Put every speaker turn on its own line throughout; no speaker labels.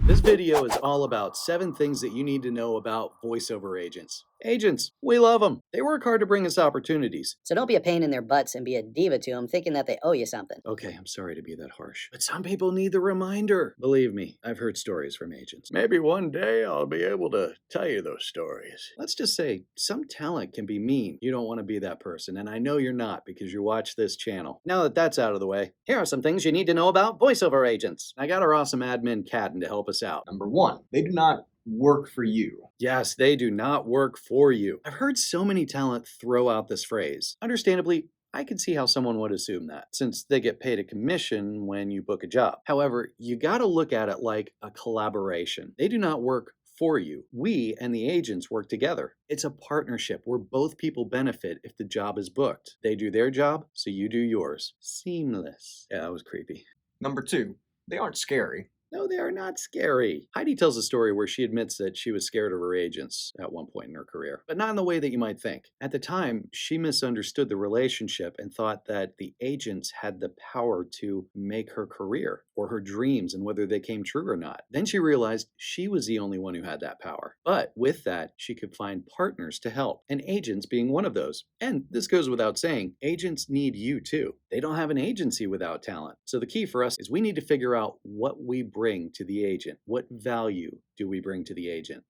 This video is all about 7 things that you need to know about voiceover agents. Agents, we love them. They work hard to bring us opportunities.
So don't be a pain in their butts and be a diva to them, thinking that they owe you something.
Okay, I'm sorry to be that harsh, but some people need the reminder. Believe me, I've heard stories from agents. Maybe one day I'll be able to tell you those stories. Let's just say some talent can be mean. You don't want to be that person, and I know you're not because you watch this channel. Now that that's out of the way, here are some things you need to know about voiceover agents. I got our awesome admin, Cadden, to help us out.
Number one, they do not work for you.
Yes, they do not work for you. I've heard so many talent throw out this phrase. Understandably, I can see how someone would assume that, since they get paid a commission when you book a job. However, you gotta look at it like a collaboration. They do not work for you. We and the agents work together. It's a partnership where both people benefit if the job is booked. They do their job, so you do yours. Seamless. Yeah, that was creepy.
Number two, they aren't scary.
No, they are not scary. Heidi tells a story where she admits that she was scared of her agents at one point in her career, but not in the way that you might think. At the time, she misunderstood the relationship and thought that the agents had the power to make her career or her dreams and whether they came true or not. Then she realized she was the only one who had that power. But with that, she could find partners to help, and agents being one of those. And this goes without saying, agents need you too. They don't have an agency without talent. So the key for us is we need to figure out what we bring to the agent. What value do we bring to the agent?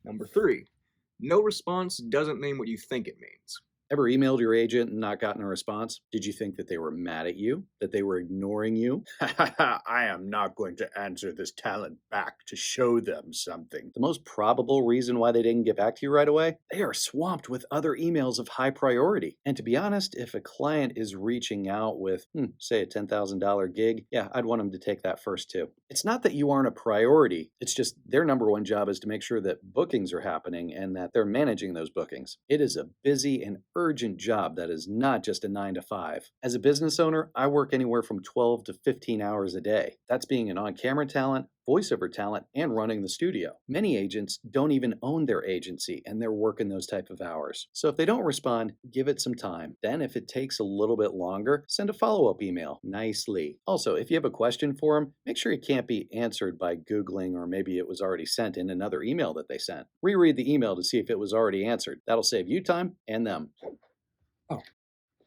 Number three, no response doesn't mean what you think it means.
Ever emailed your agent and not gotten a response? Did you think that they were mad at you? That they were ignoring you? I am not going to answer this talent back to show them something. The most probable reason why they didn't get back to you right away? They are swamped with other emails of high priority. And to be honest, if a client is reaching out with, say a $10,000 gig, yeah, I'd want them to take that first too. It's not that you aren't a priority. It's just their number one job is to make sure that bookings are happening and that they're managing those bookings. It is a busy and urgent job that is not just a 9 to 5. As a business owner, I work anywhere from 12 to 15 hours a day. That's being an on-camera talent, voiceover talent, and running the studio. Many agents don't even own their agency and they're working those type of hours. So if they don't respond, give it some time. Then if it takes a little bit longer, send a follow-up email nicely. Also, if you have a question for them, make sure it can't be answered by Googling or maybe it was already sent in another email that they sent. Reread the email to see if it was already answered. That'll save you time and them.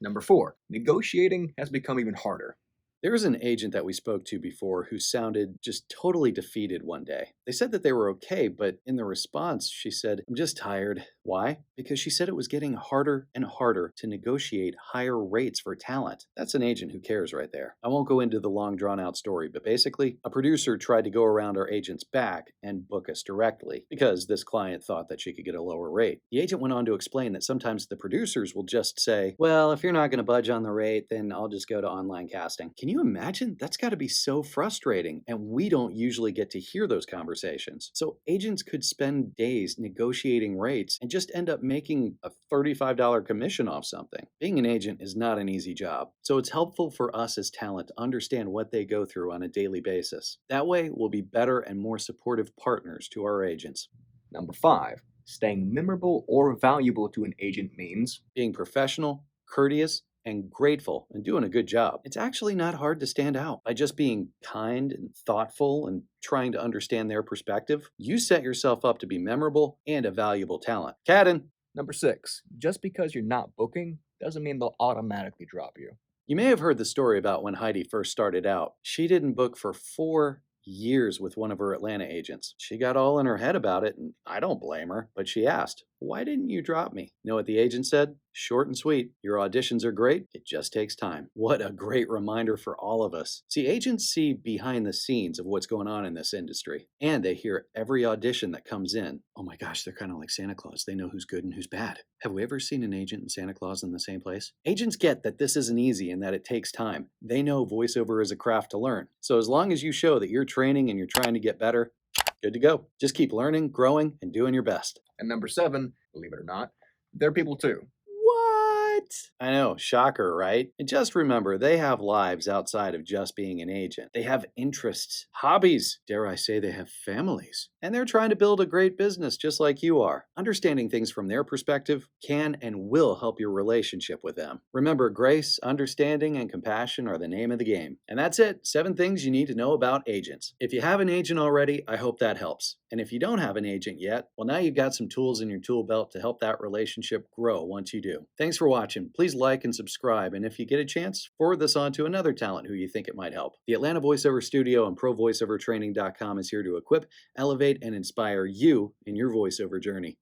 Number four, negotiating has become even harder.
There was an agent that we spoke to before who sounded just totally defeated one day. They said that they were okay, but in the response, she said, "I'm just tired." Why? Because she said it was getting harder and harder to negotiate higher rates for talent. That's an agent who cares right there. I won't go into the long drawn out story, but basically, a producer tried to go around our agent's back and book us directly because this client thought that she could get a lower rate. The agent went on to explain that sometimes the producers will just say, "Well, if you're not going to budge on the rate, then I'll just go to online casting." Can you imagine? That's got to be so frustrating, and we don't usually get to hear those conversations. So agents could spend days negotiating rates and just end up making a $35 commission off something. Being an agent is not an easy job, so it's helpful for us as talent to understand what they go through on a daily basis. That way, we'll be better and more supportive partners to our agents.
Number five, staying memorable or valuable to an agent means
being professional, courteous, and grateful and doing a good job. It's actually not hard to stand out. By just being kind and thoughtful and trying to understand their perspective, you set yourself up to be memorable and a valuable talent. Cadden.
Number six, just because you're not booking doesn't mean they'll automatically drop you.
You may have heard the story about when Heidi first started out. She didn't book for 4 years with one of her Atlanta agents. She got all in her head about it, and I don't blame her, but she asked, "Why didn't you drop me?" You know what the agent said? Short and sweet. "Your auditions are great. It just takes time." What a great reminder for all of us. See, agents see behind the scenes of what's going on in this industry, and they hear every audition that comes in. Oh my gosh, they're kind of like Santa Claus. They know who's good and who's bad. Have we ever seen an agent and Santa Claus in the same place? Agents get that this isn't easy and that it takes time. They know voiceover is a craft to learn. So as long as you show that you're training and you're trying to get better, good to go. Just keep learning, growing, and doing your best.
And number seven, believe it or not, they're people too.
What? What? I know, shocker, right? And just remember, they have lives outside of just being an agent. They have interests, hobbies, dare I say, they have families. And they're trying to build a great business just like you are. Understanding things from their perspective can and will help your relationship with them. Remember, grace, understanding, and compassion are the name of the game. And that's it, 7 things you need to know about agents. If you have an agent already, I hope that helps. And if you don't have an agent yet, well, now you've got some tools in your tool belt to help that relationship grow once you do. Thanks for watching. Please like and subscribe. And if you get a chance, forward this on to another talent who you think it might help. The Atlanta Voiceover Studio and ProVoiceoverTraining.com is here to equip, elevate, and inspire you in your voiceover journey.